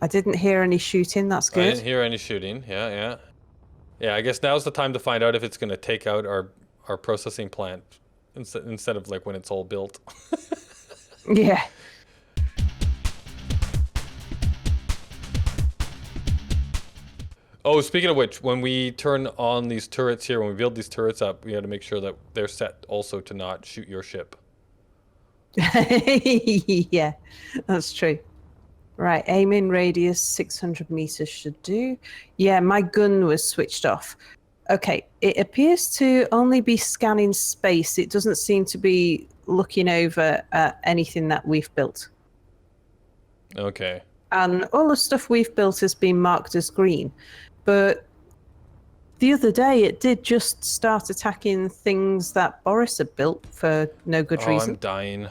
I didn't hear any shooting. That's I didn't good. hear any shooting. Yeah, yeah. Yeah, I guess now's the time to find out if it's gonna take out our processing plant instead of like when it's all built. Yeah. Oh, speaking of which, when we turn on these turrets here, when we build these turrets up, we have to make sure that they're set also to not shoot your ship. Yeah, that's true. Right, aiming radius 600 meters should do. Yeah, my gun was switched off. Okay, it appears to only be scanning space. It doesn't seem to be looking over at anything that we've built. Okay. And all the stuff we've built has been marked as green. But the other day, it did just start attacking things that Boris had built for no good Oh, I'm reason. dying.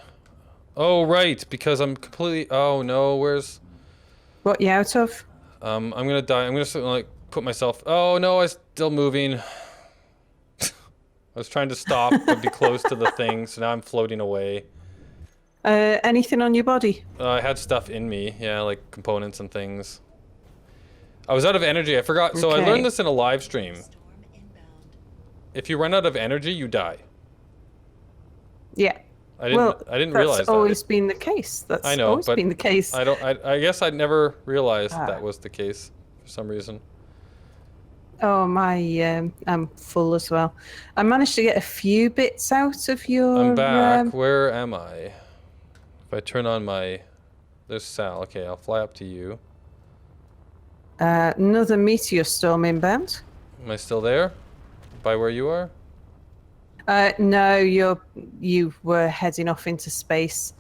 Oh, right, because I'm completely... Oh, no, where's... What you out of? I'm gonna die. I'm gonna like put myself... Oh, no, I'm still moving. I was trying to stop, but be close to the thing, so now I'm floating away. Anything on your body? I had stuff in me, yeah, like components and things. I was out of energy, I forgot. So I Okay. learned this in a live stream. If you run out of energy, you die. Yeah. I didn't realize that's that. always been the case. That's I know, always but been the case. I guess I'd never realized that was the case for some reason. Oh, I'm full as well. I managed to get a few bits out of your... I'm back. Where am I? If I turn on my... There's Sal. Okay, I'll fly up to you. another meteor storm inbound. Am I still there? By where you are? No, you were heading off into space.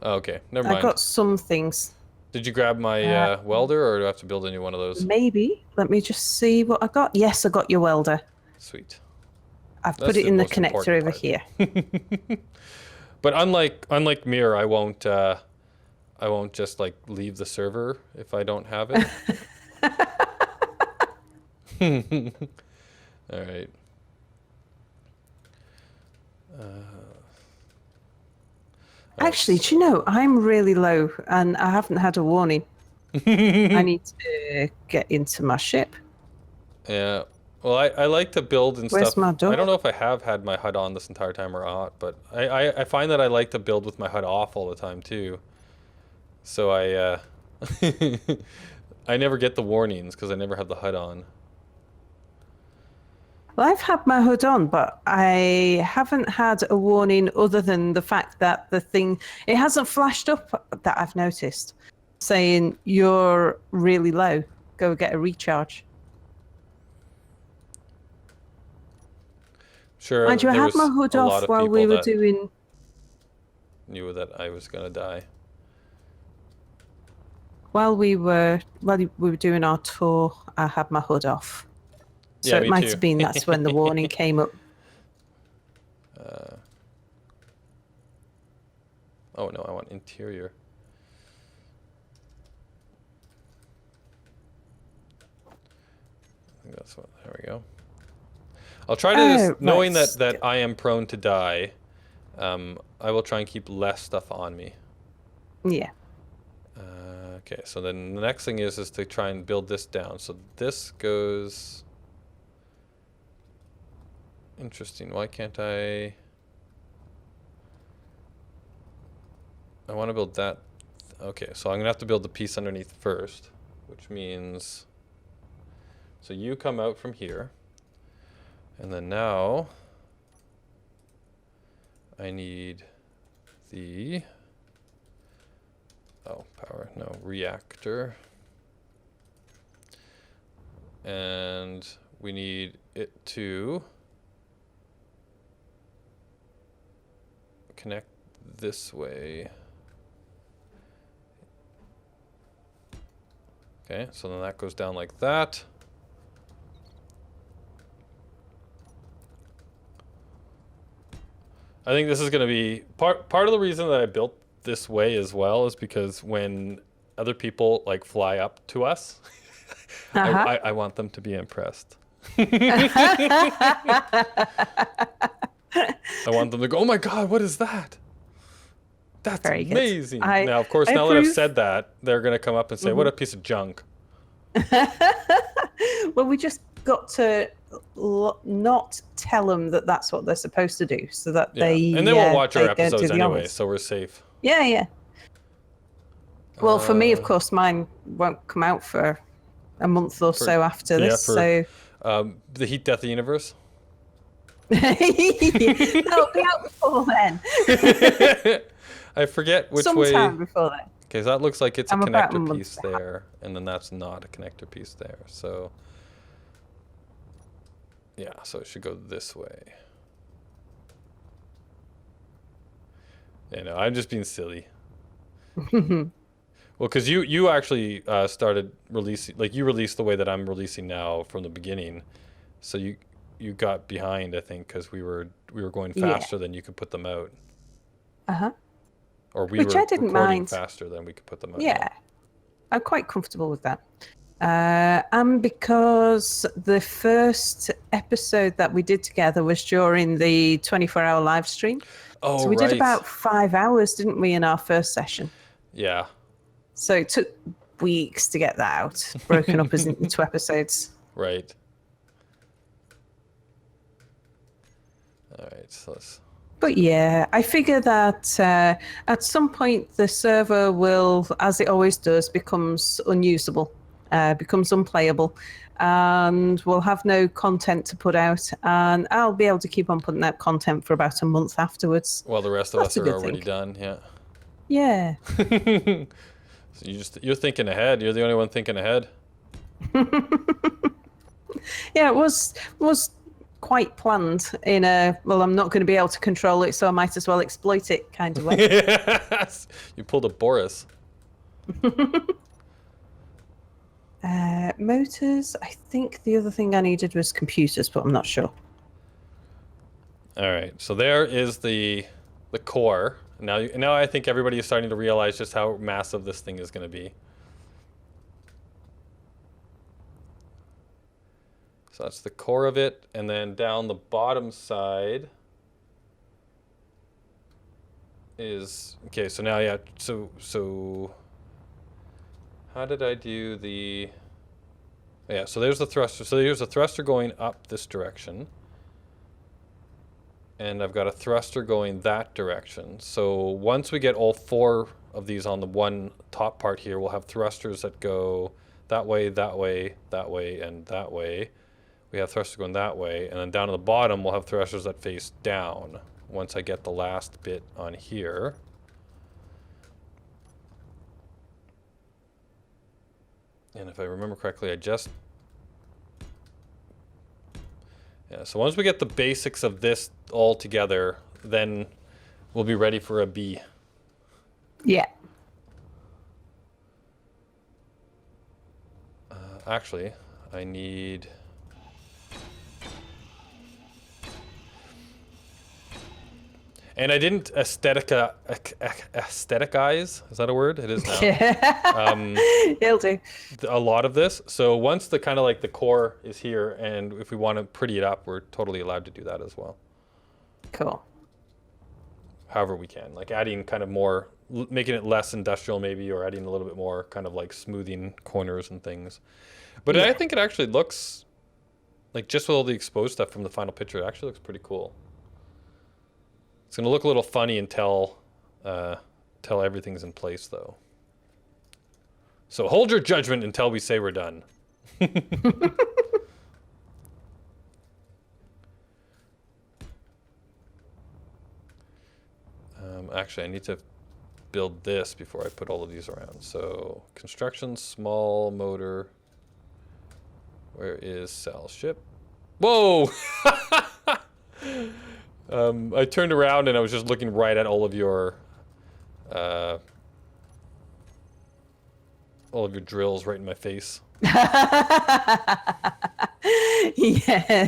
Oh, okay, never mind. I got some things. Did you grab my welder, or do I have to build a new one of those? Maybe. Let me just see what I got. Yes, I got your welder. Sweet. I've put it in the connector over here. But unlike Mir, I won't just like leave the server if I don't have it. All right. Actually, do you know, I'm really low and I haven't had a warning. I need to get into my ship. Yeah. Well, I like to build and Where's stuff. my door? I don't know if I have had my HUD on this entire time or not, but I find that I like to build with my HUD off all the time too. So I never get the warnings because I never have the HUD on. Well, I've had my hood on, but I haven't had a warning other than the fact that it hasn't flashed up that I've noticed, saying you're really low, go get a recharge. Sure. Mind you, I had my hood off while we were doing... Knew that I was gonna die. While we were doing our tour, I had my hood off. So yeah, it might have been that's when the warning came up. Oh no, I want interior. I think that's what. There we go. I'll try to knowing that I am prone to die. I will try and keep less stuff on me. Yeah. Okay, so then the next thing is to try and build this down. So this goes. Interesting. Why can't I want to build that. Okay, so I'm gonna have to build the piece underneath first, which means. So you come out from here. And then now I need the reactor. And we need it to connect this way. Okay, so then that goes down like that. I think this is going to be part of the reason that I built this way as well is because when other people like fly up to us, I want them to be impressed. I want them to go, oh my God, what is that? That's Very good. amazing. Now, of course, I now that I've approve. said that, they're going to come up and say, what a piece of junk. Well, we just got to not tell them that that's what they're supposed to do, so that Yeah. And they won't watch our they don't do episodes the anyway, honors. so we're safe. Yeah, yeah. Well, for me, of Uh, course, mine won't come out for a month or so after yeah, this. for So the Heat Death of the Universe. that'll be out before then. I forget which Sometime way. before then. Okay, so that looks like it's a I'm about a connector month piece behind. there, and then that's not a connector piece there. So, yeah, so it should go this way. Yeah, no, I'm just being silly. Well, because you actually started releasing, like you released the way that I'm releasing now from the beginning, so you got behind, I think, because we were going faster than you could put them out. Or we Which were I didn't recording mind. faster than we could put them out. Yeah, I'm quite comfortable with that. And because the first episode that we did together was during the 24-hour live stream. Oh, So we right. did about 5 hours, didn't we, in our first session? Yeah. So it took weeks to get that out, broken up into episodes. Right. All right, so let's... But yeah, I figure that at some point the server will, as it always does, becomes unusable, becomes unplayable, and we'll have no content to put out, and I'll be able to keep on putting out content for about a month afterwards. Well, the rest of That's us a are good already thing. done, yeah. Yeah. So you're thinking ahead. You're the only one thinking ahead. Yeah, it was quite planned in a, well, I'm not going to be able to control it, so I might as well exploit it kind of way. Yes. You pulled a Boris. Motors, I think the other thing I needed was computers, but I'm not sure. All right, so there is the core. Now I think everybody is starting to realize just how massive this thing is going to be. So that's the core of it, and then down the bottom side is, okay, so now, yeah, so how did I do the, yeah, so there's the thruster. So there's a thruster going up this direction. And I've got a thruster going that direction. So once we get all 4 of these on the one top part here, we'll have thrusters that go that way, that way, that way, and that way. We have thrusters going that way. And then down at the bottom, we'll have thrusters that face down once I get the last bit on here. And if I remember correctly, yeah, so once we get the basics of this all together, then we'll be ready for a B. Yeah. Actually, I need... And I didn't aestheticize, is that a word? It is now. It'll do. A lot of this. So once the kind of like the core is here, and if we want to pretty it up, we're totally allowed to do that as well. Cool. However we can, like adding kind of more, making it less industrial maybe, or adding a little bit more kind of like smoothing corners and things. But yeah. I think it actually looks like, just with all the exposed stuff from the final picture, it actually looks pretty cool. It's going to look a little funny until everything's in place, though. So hold your judgment until we say we're done. Actually, I need to build this before I put all of these around. So construction, small motor. Where is cell ship? Whoa! I turned around and I was just looking right at all of your drills right in my face. Yeah,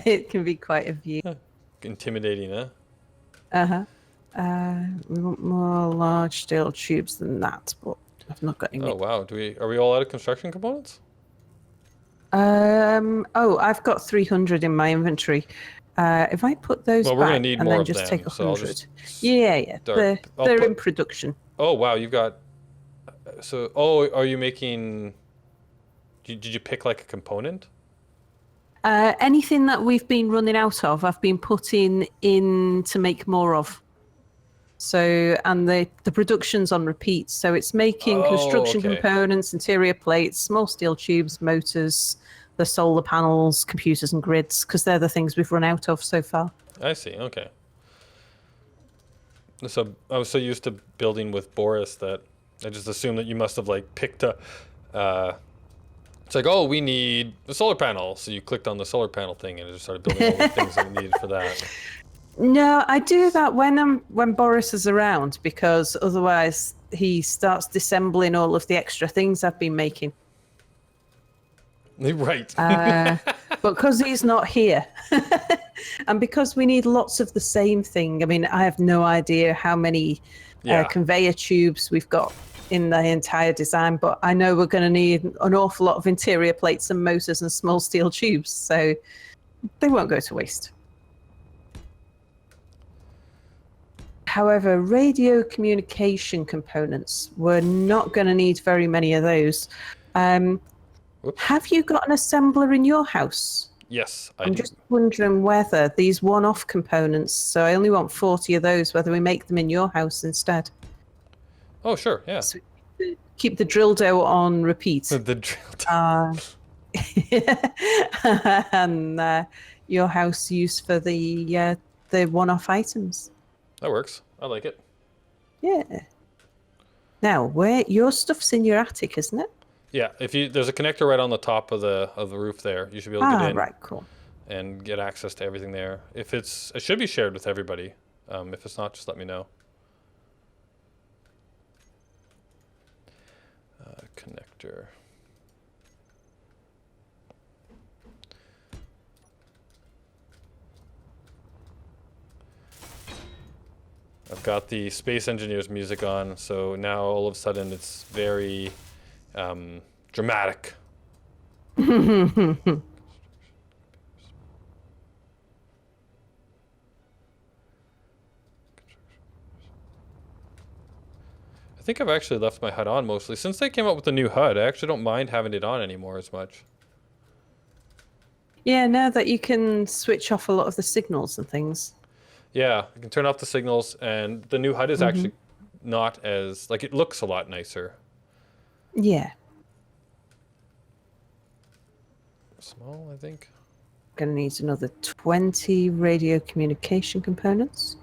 it can be quite a view. Intimidating, huh? Uh-huh. We want more large steel tubes than that, but I've not got any. Oh wow, are we all out of construction components? Oh, I've got 300 in my inventory. If I put those Well, we're back gonna need and more then of just them, take so I'll 100. just Yeah. start. They're in production. Oh wow, you've got. So, oh, are you making? Did you pick like a component? Anything that we've been running out of, I've been putting in to make more of. So, and the production's on repeat. So it's making construction okay. components, interior plates, small steel tubes, motors, the solar panels, computers and grids, because they're the things we've run out of so far. I see. Okay. So I was so used to building with Boris that I just assumed that you must have like picked a. It's like, oh, we need a solar panel. So you clicked on the solar panel thing and it just started building all the things that we needed for that. No, I do that when Boris is around, because otherwise he starts disassembling all of the extra things I've been making. Right. But because he's not here, and because we need lots of the same thing, I mean, I have no idea how many Yeah. conveyor tubes we've got in the entire design, but I know we're going to need an awful lot of interior plates and motors and small steel tubes, so they won't go to waste. However, radio communication components, we're not going to need very many of those. Have you got an assembler in your house? Yes, I'm do. just wondering whether these one-off components, so I only want 40 of those, whether we make them in your house instead. Oh, sure, yeah. So keep the drill dough on repeat. The drill dough. And your house used for the one-off items. That works. I like it. Yeah. Now, where your stuff's in your attic, isn't it? Yeah, there's a connector right on the top of the roof there. You should be able to get in. Right, cool. And get access to everything there. It should be shared with everybody. If it's not, just let me know. Connector. I've got the Space Engineers music on, so now all of a sudden it's very dramatic. I think I've actually left my HUD on mostly. Since they came up with the new HUD, I actually don't mind having it on anymore as much. Yeah, now that you can switch off a lot of the signals and things. Yeah, I can turn off the signals, and the new HUD is actually not as, like, it looks a lot nicer. Yeah. Small, I think. Gonna need another 20 radio communication components.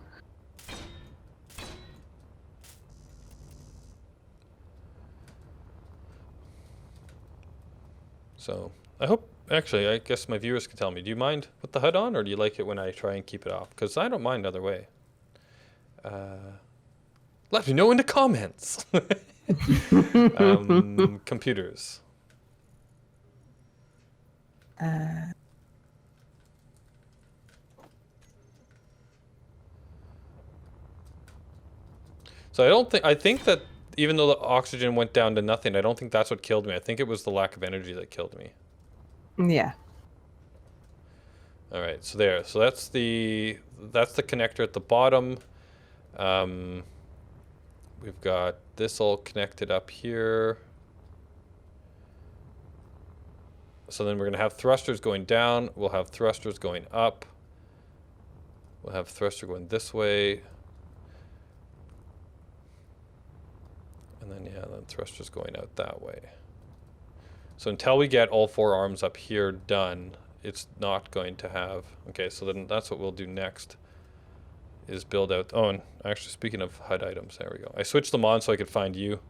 So, I hope, actually, I guess my viewers can tell me, do you mind with the HUD on, or do you like it when I try and keep it off? Because I don't mind either way. Let me know in the comments. Computers. So I think that even though the oxygen went down to nothing, I don't think that's what killed me. I think it was the lack of energy that killed me. Yeah. All right, so there. So that's the connector at the bottom. We've got this all connected up here. So then we're going to have thrusters going down. We'll have thrusters going up. We'll have thruster going this way. And then, yeah, then thrusters going out that way. So until we get all 4 arms up here done, it's not going to have... Okay, so then that's what we'll do next, is build out... Oh, and actually, speaking of HUD items, there we go. I switched them on so I could find you.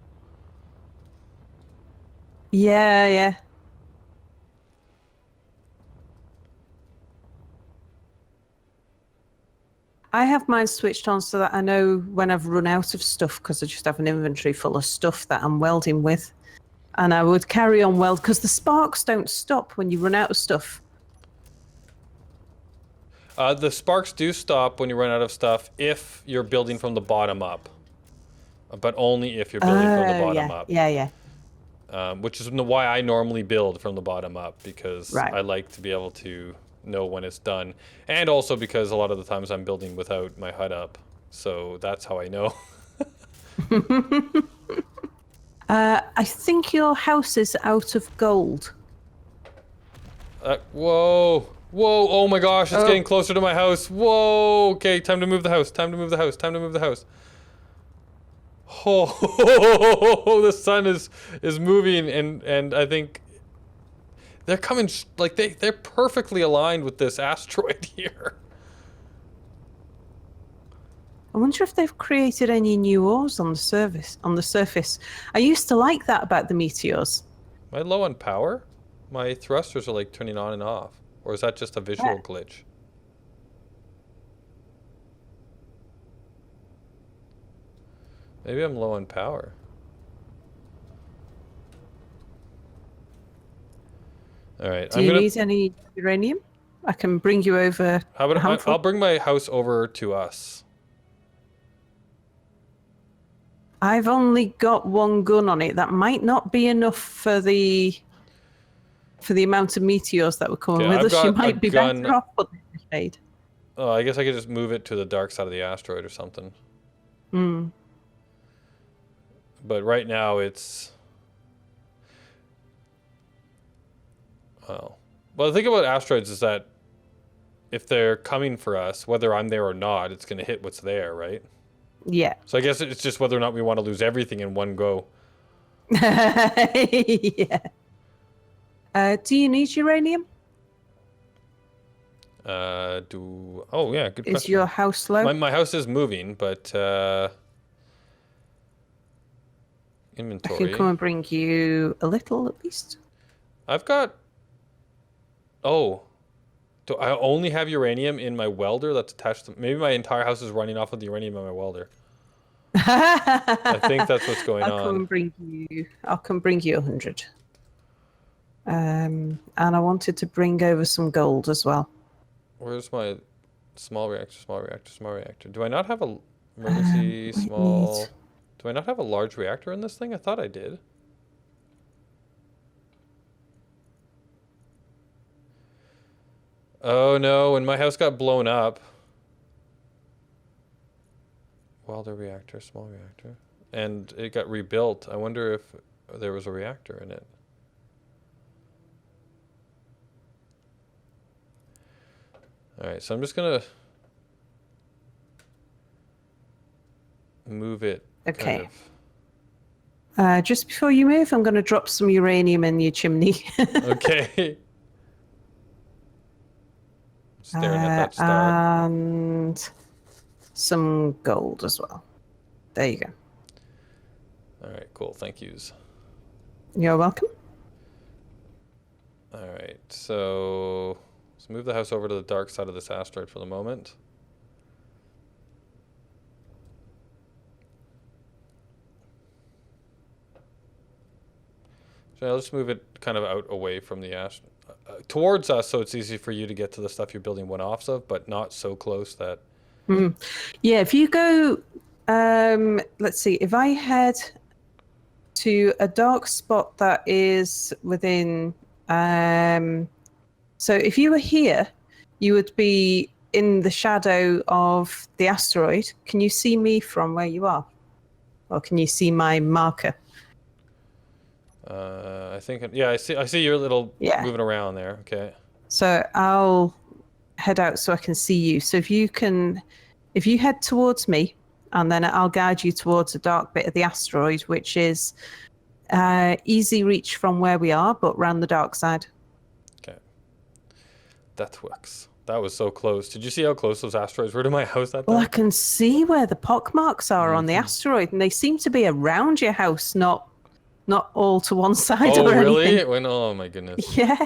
Yeah, yeah. I have mine switched on so that I know when I've run out of stuff, because I just have an inventory full of stuff that I'm welding with. And I would carry on weld, because the sparks don't stop when you run out of stuff. The sparks do stop when you run out of stuff if you're building from the bottom up. But only if you're building from the bottom up. Yeah. Which is why I normally build from the bottom up, because Right. I like to be able to know when it's done. And also because a lot of the times I'm building without my HUD up. So that's how I know. I think your house is out of gold. Whoa. Whoa. Oh my gosh, it's Oh. getting closer to my house. Whoa. Okay, time to move the house. Time to move the house. Time to move the house. Oh, the sun is moving, and I think they're coming like they're perfectly aligned with this asteroid here. I wonder if they've created any new ores on the surface. I used to like that about the meteors. Am I low on power? My thrusters are like turning on and off. Or is that just a visual glitch? Maybe I'm low on power. Alright, Do you need any uranium? I can bring you over. How about I'll bring my house over to us. I've only got one gun on it. That might not be enough for the amount of meteors that were coming with us. You might be better off putting it in the shade. Oh, I guess I could just move it to the dark side of the asteroid or something. Hmm. But right now it's... Well, the thing about asteroids is that if they're coming for us, whether I'm there or not, it's going to hit what's there, right? Yeah. So I guess it's just whether or not we want to lose everything in one go. Yeah. Do you need uranium? Oh yeah, good question. Is your house low? My house is moving, but inventory. I can come and bring you a little at least. I've got... Oh. Do I only have uranium in my welder that's attached to... Maybe my entire house is running off of the uranium in my welder. I think that's what's going on. I'll come bring you 100. And I wanted to bring over some gold as well. Where's my small reactor? Do I not have a emergency small... Do I not have a large reactor in this thing? I thought I did. Oh no, when my house got blown up. Welder reactor, small reactor. And it got rebuilt. I wonder if there was a reactor in it. Alright, so I'm just gonna move it. Okay. Kind of. Just before you move, I'm going to drop some uranium in your chimney. Okay. Staring at that star. And some gold as well. There you go. Alright, cool. Thank yous. You're welcome. Alright, so let's move the house over to the dark side of this asteroid for the moment. So I'll just move it kind of out away from the asteroid. Towards us, so it's easy for you to get to the stuff you're building one-offs of, but not so close that... Yeah, if you go... let's see, if I head to a dark spot that is within... so if you were here, you would be in the shadow of the asteroid. Can you see me from where you are? Or can you see my marker? I think... Yeah, I see your little moving around there. Okay. So I'll head out so I can see you. So if you head towards me, and then I'll guide you towards a dark bit of the asteroid, which is easy reach from where we are, but round the dark side. Okay. That works. That was so close. Did you see how close those asteroids were to my house that Well, time? I can see where the pockmarks are on the asteroid, and they seem to be around your house, not all to one side or really? anything. It went, oh my goodness. Yeah.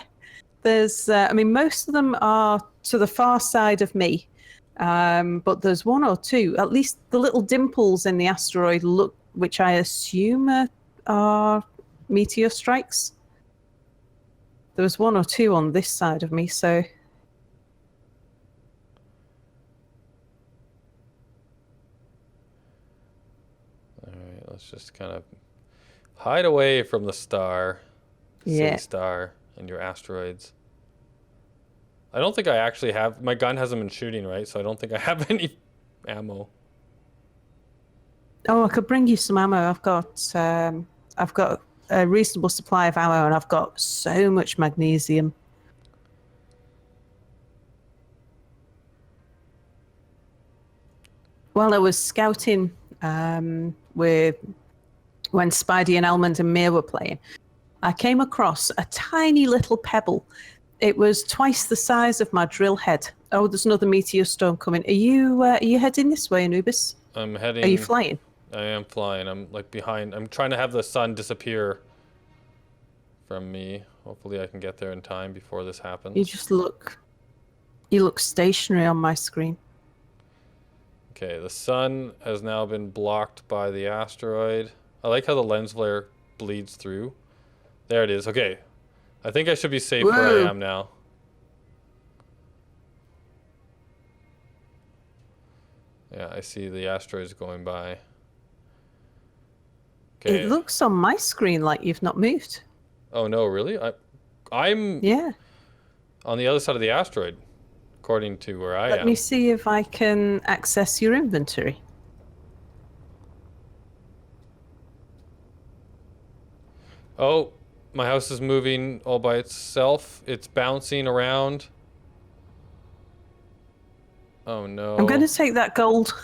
There's, I mean, most of them are to the far side of me, but there's one or two, at least the little dimples in the asteroid look, which I assume are meteor strikes. There was one or two on this side of me, so... Alright, let's just kind of hide away from the star. Yeah. City star and your asteroids. I don't think I actually have... My gun hasn't been shooting, right? So I don't think I have any ammo. Oh, I could bring you some ammo. I've got a reasonable supply of ammo, and I've got so much magnesium. While I was scouting with when Spidey and Almond and Mir were playing, I came across a tiny little pebble. It was twice the size of my drill head. Oh, there's another meteor storm coming. Are you heading this way, Anubis? I'm heading... Are you flying? I am flying. I'm like behind. I'm trying to have the sun disappear from me. Hopefully I can get there in time before this happens. You look stationary on my screen. Okay, the sun has now been blocked by the asteroid. I like how the lens flare bleeds through. There it is. Okay. I think I should be safe where I am now. Yeah, I see the asteroids going by. Okay. It looks on my screen like you've not moved. Oh no, really? I'm Yeah. on the other side of the asteroid, according to where I am. Let me see if I can access your inventory. Oh, my house is moving all by itself. It's bouncing around. Oh no. I'm going to take that gold,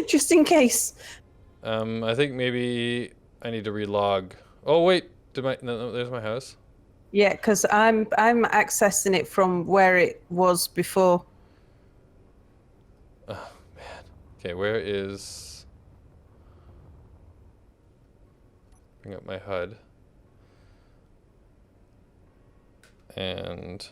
just in case. I think maybe I need to relog. Oh wait, no, there's my house. Yeah, because I'm accessing it from where it was before. Oh man. Okay, where is... Bring up my HUD. And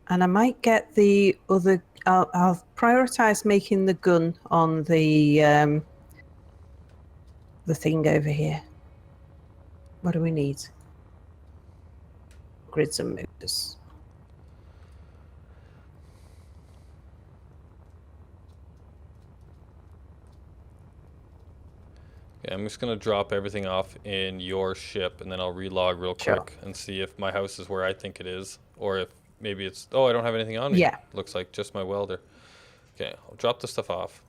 I might get the other... I'll prioritize making the gun on the thing over here. What do we need? Grids and motors. okay, I'm just gonna drop everything off in your ship, and then I'll relog real quick and see if my house is where I think it is, or if maybe it's... Oh, I don't have anything on me. Yeah. Looks like just my welder. Okay, I'll drop the stuff off,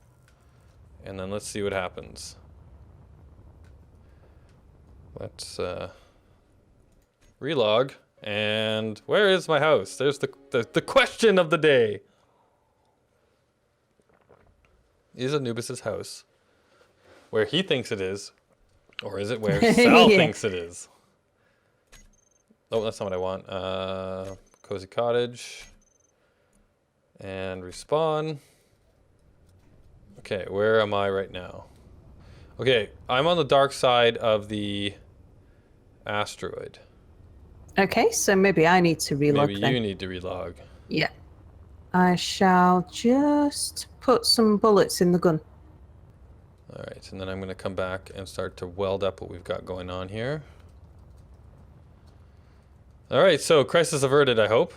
and then let's see what happens. Let's relog. And where is my house? There's the question of the day. Is Anubis's house where he thinks it is, or is it where Sal thinks it is? Oh, that's not what I want. Cozy cottage. And respawn. Okay, where am I right now? Okay, I'm on the dark side of the asteroid. Okay, so maybe I need to relog Maybe then. you need to relog. Yeah. I shall just put some bullets in the gun. All right, and then I'm going to come back and start to weld up what we've got going on here. All right, so crisis averted, I hope.